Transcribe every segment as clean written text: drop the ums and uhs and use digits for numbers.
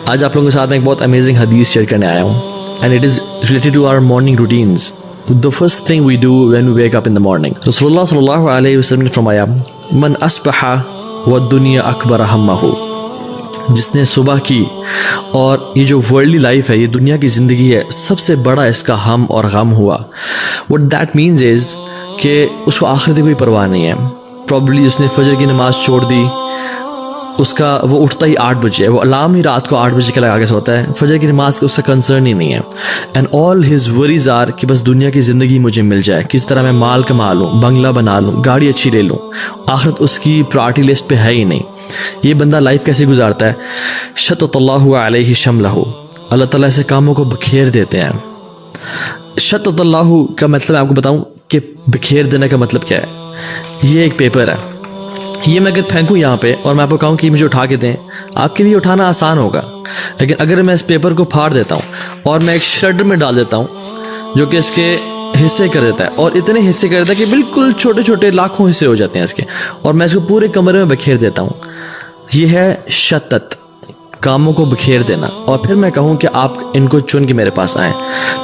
آج آپ لوگوں کے ساتھ میں ایک بہت امیزنگ حدیث شیئر کرنے آیا ہوں and it is related to our morning routines. The first thing we do when we wake up in the morning. رسول اللہ صلی اللہ علیہ وسلم نے فرمایا من اصبح والدنیا اکبر ہمہ، جس نے صبح کی اور یہ جو ورلڈلی لائف ہے، یہ دنیا کی زندگی ہے، سب سے بڑا اس کا ہم اور غم ہوا. what that means is کہ اس کو آخرت کی کوئی پرواہ نہیں ہے. پرابلی اس نے فجر کی نماز چھوڑ دی، اس کا وہ اٹھتا ہی 8 بجے، وہ الارم ہی رات کو 8 بجے کا لگا کے سوتا ہے، فجر کی نماز کا اس کا کنسرن ہی نہیں ہے. And all his worries are کہ بس دنیا کی زندگی مجھے مل جائے، کس طرح میں مال کما لوں، بنگلہ بنا لوں، گاڑی اچھی لے لوں. آخرت اس کی پرائرٹی لسٹ پہ ہے ہی نہیں. یہ بندہ لائف کیسے گزارتا ہے؟ شتت اللہ علیہ شملہ، اللہ تعالیٰ ایسے کاموں کو بکھیر دیتے ہیں. شتت اللہ کا مطلب میں آپ کو بتاؤں کہ بکھیر دینے کا مطلب کیا ہے. یہ ایک پیپر ہے، یہ میں اگر پھینکوں یہاں پہ اور میں آپ کو کہوں کہ مجھے اٹھا کے دیں، آپ کے لیے اٹھانا آسان ہوگا. لیکن اگر میں اس پیپر کو پھاڑ دیتا ہوں اور میں ایک شرڈر میں ڈال دیتا ہوں جو کہ اس کے حصے کر دیتا ہے، اور اتنے حصے کر دیتا ہے کہ بالکل چھوٹے چھوٹے لاکھوں حصے ہو جاتے ہیں اس کے، اور میں اس کو پورے کمرے میں بکھیر دیتا ہوں، یہ ہے شتت، کاموں کو بکھیر دینا. اور پھر میں کہوں کہ آپ ان کو چن کے میرے پاس آئیں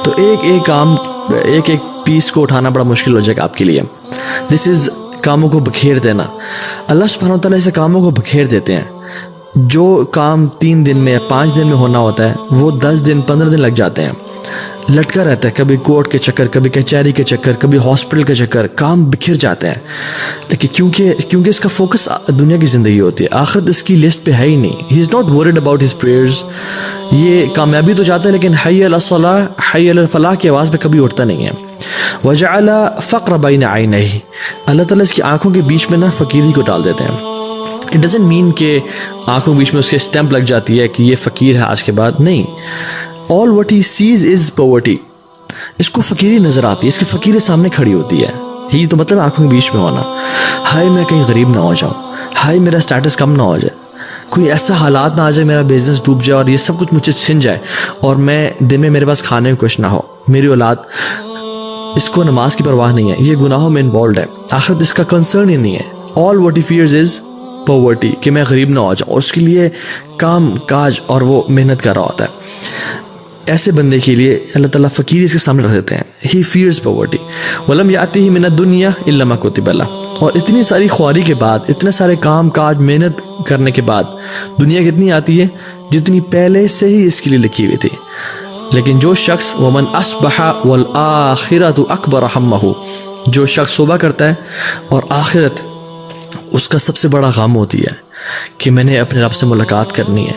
تو ایک ایک کام، ایک ایک پیس کو اٹھانا بڑا مشکل ہو جائے گا آپ کے لیے. دس از کاموں کو بکھیر دینا. اللہ سبحانہ وتعالیٰ سے کاموں کو بکھیر دیتے ہیں. جو کام 3 دن میں یا 5 دن میں ہونا ہوتا ہے وہ 10 دن 15 دن لگ جاتے ہیں. لٹکا رہتا ہے، کبھی کورٹ کے چکر، کبھی کچہری کے چکر، کبھی ہاسپٹل کے چکر، کام بکھر جاتے ہیں. لیکن کیونکہ اس کا فوکس دنیا کی زندگی ہوتی ہے، آخرت اس کی لسٹ پہ ہے ہی نہیں. He is not worried about his prayers. یہ کامیابی تو چاہتا ہے لیکن حی علی الصلاح، حی علی الفلاح کی آواز پہ کبھی اٹھتا نہیں ہے. وجعل فقر بین عینیہ، اللہ تعالیٰ اس کی آنکھوں کے بیچ میں نا فقیری کو ڈال دیتے ہیں. اٹ ڈزنٹ مین کہ آنکھوں کے بیچ میں اس کے اسٹیمپ لگ جاتی ہے کہ یہ فقیر ہے آج کے بعد، نہیں. All what he sees is poverty. اس کو فقیری نظر آتی ہے، اس کی فقیر سامنے کھڑی ہوتی ہے. یہی تو مطلب آنکھوں کے بیچ میں ہونا. ہائے میں کہیں غریب نہ ہو جاؤں، ہائے میرا اسٹیٹس کم نہ ہو جائے، کوئی ایسا حالات نہ آ جائے میرا بزنس ڈوب جائے اور یہ سب کچھ مجھے چھن جائے اور میں دن میں میرے پاس کھانے کو کچھ نہ ہو. میری اولاد، اس کو نماز کی پرواہ نہیں ہے، یہ گناہوں میں انوالوڈ ہے، آخرت اس کا کنسرن ہی نہیں ہے. All what he fears is poverty, کہ میں غریب نہ ہو جاؤں، اور اس کے لیے کام کاج اور وہ محنت کر رہا ہوتا ہے. ایسے بندے کے لیے اللہ تعالیٰ فقیر اس کے سامنے رکھ دیتے ہیں. ہی فیئرز پاورٹی. ولم یاتہ من الدنیا الا ما کتب لہ. اور اتنی ساری خواری کے بعد، اتنے سارے کام کاج محنت کرنے کے بعد دنیا کتنی آتی ہے جتنی پہلے سے ہی اس کے لیے لکھی ہوئی تھی. لیکن جو شخص ومن اصبح والآخرۃ اکبر ہمہ، جو شخص صبح کرتا ہے اور آخرت اس کا سب سے بڑا غم ہوتی ہے کہ میں نے اپنے رب سے ملاقات کرنی ہے،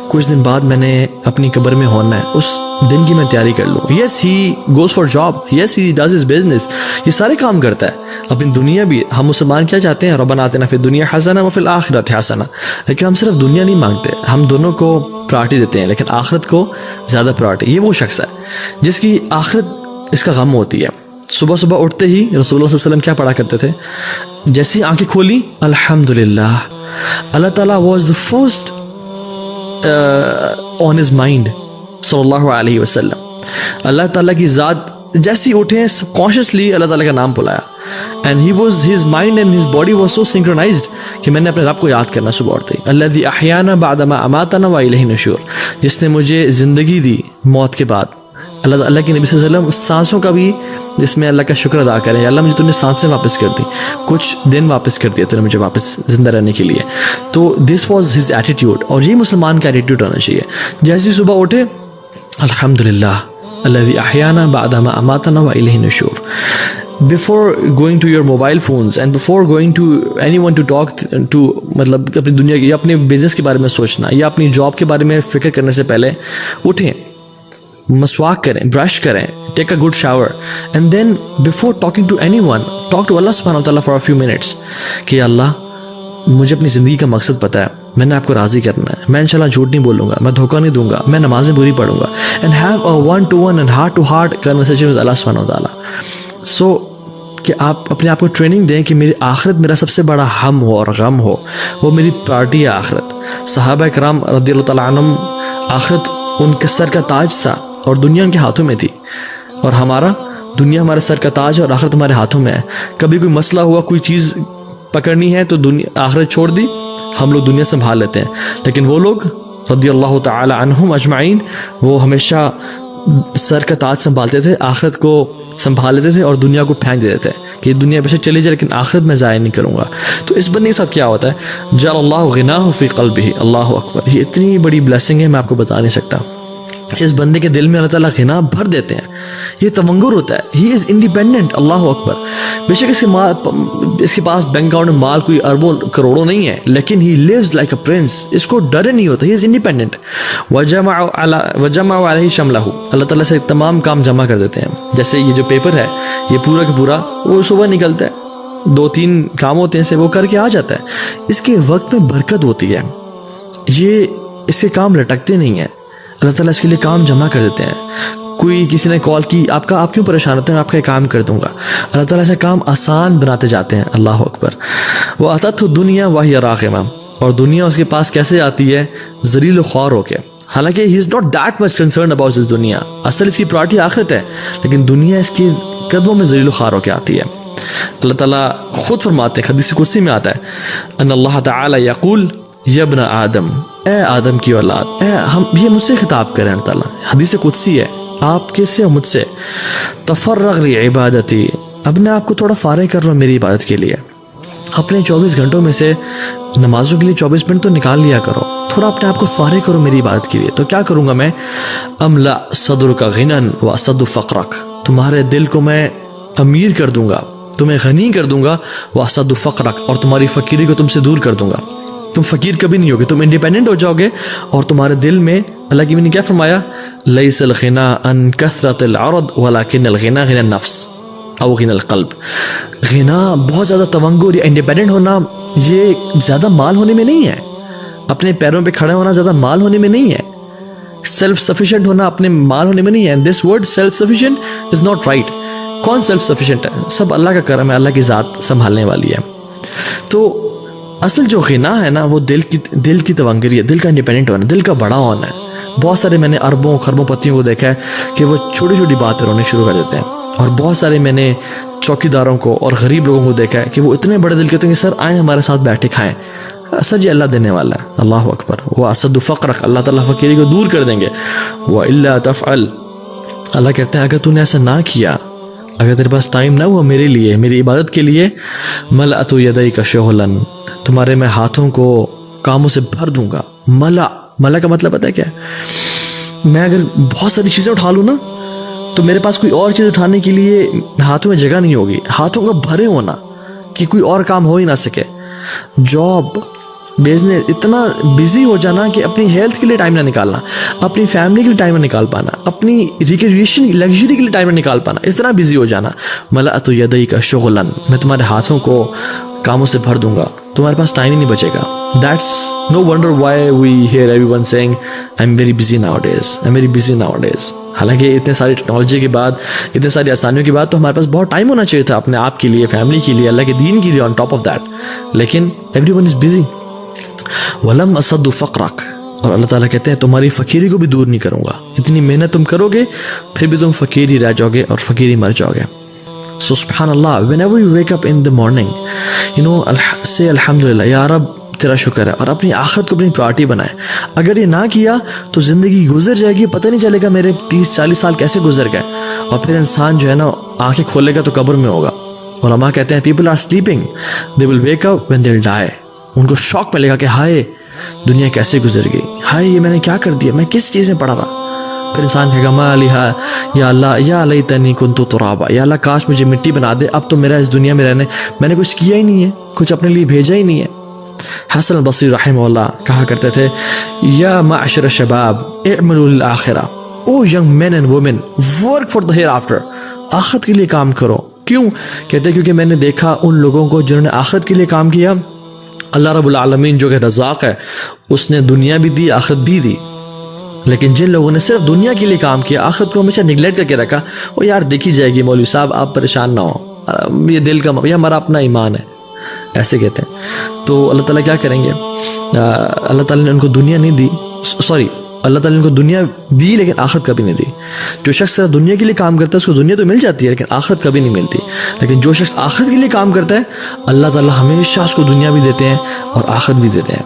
کچھ دن بعد میں نے اپنی قبر میں ہونا ہے، اس دن کی میں تیاری کر لوں. Yes he goes for job, yes he does his business, یہ سارے کام کرتا ہے، اپنی دنیا بھی. ہم مسلمان کیا چاہتے ہیں؟ ربنا آتنا فی الدنیا حسنہ وفی الآخرۃ حسنہ. لیکن ہم صرف دنیا نہیں مانگتے، ہم دونوں کو پرائرٹی دیتے ہیں، لیکن آخرت کو زیادہ پرائرٹی. یہ وہ شخص ہے جس کی آخرت اس کا غم ہوتی ہے. صبح صبح اٹھتے ہی رسول اللہ صلی اللہ علیہ وسلم کیا پڑھا کرتے تھے؟ جیسے ہی آنکھیں کھولی، الحمدللہ. اللہ تعالیٰ was the first on his mind صلی اللہ علیہ وسلم. اللہ تعالیٰ کی ذات جیسے ہی اٹھے سب کانشیسلی اللہ تعالیٰ کا نام بلایا. And he was his mind and his body was so synchronised کہ میں نے اپنے رب کو یاد کرنا صبح اٹھتے ہی. الذی احیانا بعد ما اماتنا والیہ النشور، جس نے مجھے زندگی دی موت کے بعد. اللہ کے نبی صلی اللہ علیہ وسلم سانسوں کا بھی جس میں اللہ کا شکر ادا کریں، اللہ مجھے تو نے سانسیں واپس کر دی، کچھ دن واپس کر دیا تو نے مجھے واپس زندہ رہنے کے لیے. تو دس واز ہز ایٹیٹیوڈ، اور یہ مسلمان کا ایٹیٹیوڈ ہونا چاہیے. جیسے ہی صبح اٹھے، الحمدللہ الذی احیانا بعد ما اماتنا والیہ النشور. Before going to your mobile phones and before going to anyone to talk to، مطلب اپنی دنیا یا اپنے بزنس کے بارے میں سوچنا یا اپنی جاب کے بارے میں فکر کرنے سے پہلے اٹھیں، مسواک کریں، برش کریں، take a good shower, and then before talking to anyone ون ٹاک ٹو اللہ سبحانہ وتعالیٰ فار اے فیو منٹس کہ اللہ مجھے اپنی زندگی کا مقصد پتہ ہے، میں نے آپ کو راضی کرنا ہے، میں انشاءاللہ جھوٹ نہیں بولوں گا، میں دھوکہ نہیں دوں گا، میں نمازیں پوری پڑھوں گا. And have a one to one and heart to heart conversation with اللہ سبحانہ وتعالیٰ. سو کہ آپ اپنے آپ کو ٹریننگ دیں کہ میری آخرت میرا سب سے بڑا ہم ہو اور غم ہو، وہ میری پارٹی ہے آخرت. صحابہ کرام رضی اللہ تعالیٰ عنہم، آخرت ان کے سر کا تاج تھا اور دنیا ان کے ہاتھوں میں تھی، اور ہمارا دنیا ہمارے سر کا تاج ہے اور آخرت ہمارے ہاتھوں میں ہے. کبھی کوئی مسئلہ ہوا، کوئی چیز پکڑنی ہے تو دنیا آخرت چھوڑ دی، ہم لوگ دنیا سنبھال لیتے ہیں. لیکن وہ لوگ رضی اللہ تعالی عنہم اجمعین، وہ ہمیشہ سر کا تاج سنبھالتے تھے، آخرت کو سنبھال لیتے تھے اور دنیا کو پھینک دیتے تھے کہ یہ دنیا بے چلی جائے لیکن آخرت میں ضائع نہیں کروں گا. تو اس بندے کے ساتھ کیا ہوتا ہے، جعل اللہ غناہ فی قلبہ. اللہ اکبر، یہ اتنی بڑی بلیسنگ ہے میں آپ کو بتا نہیں سکتا. اس بندے کے دل میں اللہ تعالیٰ غنا بھر دیتے ہیں. یہ تونگر ہوتا ہے، ہی از انڈیپینڈنٹ. اللہ اکبر. بے شک اس کے پاس بینک اکاؤنٹ میں مال کوئی اربوں کروڑوں نہیں ہے، لیکن ہی لیوز لائک اے پرنس. اس کو ڈر نہیں ہوتا، ہی از انڈیپینڈنٹ. وجمع علیہ شملہ، اللہ تعالیٰ سے تمام کام جمع کر دیتے ہیں. جیسے یہ جو پیپر ہے یہ پورا کا پورا وہ صبح نکلتا ہے، 2-3 کام ہوتے ہیں سے وہ کر کے آ جاتا ہے. اس کے وقت میں برکت ہوتی ہے، یہ اس کے کام لٹکتے نہیں ہیں. اللہ تعالیٰ اس کے لیے کام جمع کر دیتے ہیں. کوئی کسی نے کال کی، آپ کیوں پریشان ہوتے ہیں، میں آپ کا یہ کام کر دوں گا. اللہ تعالیٰ سے کام آسان بناتے جاتے ہیں. اللہ اکبر. وَأَتَتْهُ الدُّنْيَا وَهِيَ رَاغِمَةٌ، اور دنیا اس کے پاس کیسے آتی ہے، ذلیل و خوار ہو کے. حالانکہ he is not that much concern about this دنیا، اصل اس کی پرائرٹی آخرت ہے، لیکن دنیا اس کی قدموں میں ذلیل و خوار ہو کے آتی ہے. اللہ تعالیٰ خود فرماتے ہیں، حدیث قدسی میں آتا ہے، ان اللہ تعالی یقول یا ابن آدم، اے آدم کی اولاد. یہ مجھ سے خطاب کریں اللہ تعالیٰ، حدیث قدسی ہے، آپ کے سے اور مجھ سے. تفرغ لعبادتی، اپنے آپ کو تھوڑا فارغ کر لو میری عبادت کے لیے. اپنے 24 گھنٹوں میں سے نمازوں کے لیے 24 منٹ تو نکال لیا کرو، تھوڑا اپنے آپ کو فارغ کرو میری عبادت کے لیے. تو کیا کروں گا میں، املا صدرک غنًا واسد فقرک، تمہارے دل کو میں امیر کر دوں گا، تمہیں غنی کر دوں گا، واسد فقرک، اور تمہاری فقیری کو تم سے دور کر دوں گا. تم فقیر کبھی نہیں ہوگے، تم انڈیپینڈنٹ ہو جاؤ گے. اور تمہارے دل میں اللہ کی بھی نے کیا فرمایا، لیس الغنا ان کثرت العرض ولکن الغنا غنى النفس او غنى القلب. غنا بہت زیادہ تونگر یا انڈیپینڈنٹ ہونا یہ زیادہ مال ہونے میں نہیں ہے، اپنے پیروں پہ کھڑے ہونا زیادہ مال ہونے میں نہیں ہے، سیلف سفیشینٹ ہونا اپنے مال ہونے میں نہیں ہے. This word self sufficient is not right. کون سیلف سفیشینٹ ہے، سب اللہ کا کرم ہے، اللہ کی ذات سنبھالنے والی ہے. تو اصل جو غنا ہے نا وہ دل کی تونگری ہے، دل کا انڈیپینڈنٹ ہونا، دل کا بڑا ہونا ہے. بہت سارے میں نے اربوں خربوں پتیوں کو دیکھا ہے کہ وہ چھوٹی چھوٹی باتیں رونے شروع کر دیتے ہیں. اور بہت سارے میں نے چوکیداروں کو اور غریب لوگوں کو دیکھا ہے کہ وہ اتنے بڑے دل کے ہوتے ہیں کہ سر آئیں ہمارے ساتھ بیٹھے کھائیں. سر جی اللہ دینے والا ہے. اللہ اکبر. وہ اسد فقرک، اللہ تعالیٰ فقیری کو دور کر دیں گے. وَإِلَّا تَفْعَلْ، اللہ کہتے ہیں اگر تو نے ایسا نہ کیا، اگر تیرے پاس ٹائم نہ ہوا میرے لیے، میری عبادت کے لیے، ملأت یدیک شغلاً، تمہارے میں ہاتھوں کو کاموں سے بھر دوں گا. ملا کا مطلب پتہ ہے کیا ہے، میں اگر بہت ساری چیزیں اٹھا لوں نا تو میرے پاس کوئی اور چیز اٹھانے کے لیے ہاتھوں میں جگہ نہیں ہوگی. ہاتھوں کا بھرے ہونا کہ کوئی اور کام ہو ہی نہ سکے. جاب، بزنس، اتنا بزی ہو جانا کہ اپنی ہیلتھ کے لیے ٹائم نہ نکالنا، اپنی فیملی کے لیے ٹائم نہ نکال پانا، اپنی ریکریشن لگژری کے لیے ٹائم نہ نکال پانا، اتنا بزی ہو جانا. ملأت یدیک شغلاً، میں تمہارے ہاتھوں کو کاموں سے بھر دوں گا، تمہارے پاس ٹائم ہی نہیں بچے گا. That's no wonder why we hear everyone saying I'm very busy nowadays, I'm very busy nowadays. حالانکہ اتنے ساری ٹیکنالوجی کے بعد، اتنے ساری آسانیوں کے بعد تو ہمارے پاس بہت ٹائم ہونا چاہیے تھا اپنے آپ کے لیے، فیملی کے لیے، اللہ کے دین کے لیے on top of that. لیکن everyone is busy. وَلَمْ أَصَدُّ فَقْرَكَ، اور اللہ تعالیٰ کہتے ہیں تمہاری فقیری کو بھی دور نہیں کروں گا. اتنی محنت تم کرو گے پھر بھی تم فقیر ہی رہ جاؤ گے اور فقیر ہی مر جاؤ گے. So سبحان اللہ، whenever you wake up in the morning, you know, say الحمدللہ، یا رب تیرا شکر ہے، اور اپنی آخرت کو اپنی پرائرٹی بنائے. اگر یہ نہ کیا تو زندگی گزر جائے گی، پتہ نہیں چلے گا میرے 30-40 سال کیسے گزر گئے. اور پھر انسان جو ہے نا آنکھیں کھولے گا تو قبر میں ہوگا. علماء کہتے ہیں people are sleeping, they will wake up when they'll die. ان کو شوق ملے گا کہ ہائے دنیا کیسے گزر گئی، ہائے یہ میں نے کیا کر دیا، میں کس چیز میں پڑا رہا. پھر انسان کہے گا ما لیہا یا اللہ یا لیتنی کنت ترابا، یا اللہ کاش مجھے مٹی بنا دے، اب تو میرا اس دنیا میں رہنے، میں نے کچھ کیا ہی نہیں ہے، کچھ اپنے لیے بھیجا ہی نہیں ہے. حسن البصری رحمہ اللہ کہا کرتے تھے یا معشر الشباب اعملوا للآخرہ، O young men and women work for the hereafter, آخرت کے لیے کام کرو. کیوں؟ کہتے ہیں کیونکہ میں نے دیکھا ان لوگوں کو جنہوں نے آخرت کے لیے کام کیا، اللہ رب العالمین جو کہ رزاق ہے اس نے دنیا بھی دی آخرت بھی دی. لیکن جن لوگوں نے صرف دنیا کے لیے کام کیا، آخرت کو ہمیشہ نگلیکٹ کر کے رکھا، وہ یار دیکھی جائے گی مولوی صاحب، آپ پریشان نہ ہو، یہ دل کا، یہ ہمارا اپنا ایمان ہے، ایسے کہتے ہیں. تو اللہ تعالیٰ کیا کریں گے، اللہ تعالیٰ نے ان کو دنیا نہیں دی، اللہ تعالیٰ نے ان کو دنیا دی لیکن آخرت کبھی نہیں دی. جو شخص دنیا کے لیے کام کرتا ہے اس کو دنیا تو مل جاتی ہے لیکن آخرت کبھی نہیں ملتی. لیکن جو شخص آخرت کے لیے کام کرتا ہے اللہ تعالیٰ ہمیشہ اس کو دنیا بھی دیتے ہیں اور آخرت بھی دیتے ہیں.